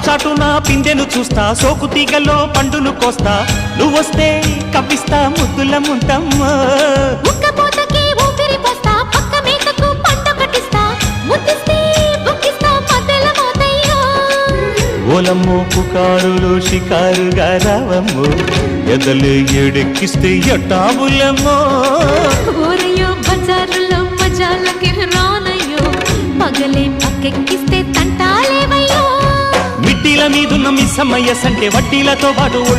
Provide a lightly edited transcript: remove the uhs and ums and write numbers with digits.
చాటున పిందెను చూస్తా, సోకు తీగల్లో పండును కోస్తా, నువ్వొస్తే కప్పిస్తా ముద్దుల ముంతమ్మో. ఉక్కపోతకి ఊపిరి పోస్తా, పక్క మేకకు పంట కట్టిస్తా, ముద్దిస్తే బుక్కిస్తా మధ్యల మోతయ్యో. ఓలమ్మో పుకారులు షికారుగా రావమ్మో, ఎదలు ఎడెక్కిస్తే ఎట్టాబులమ్మో. ఊరయ్యో బజారులో మజాలకి రానయ్యో, పగలే పక్కెక్కిస్తే తంటాలేవయ్యో. మిట్టిల మీదున్న మిస్సమ్మయ్య సంటే వడ్డీలతో పాటు ఒళ్ళు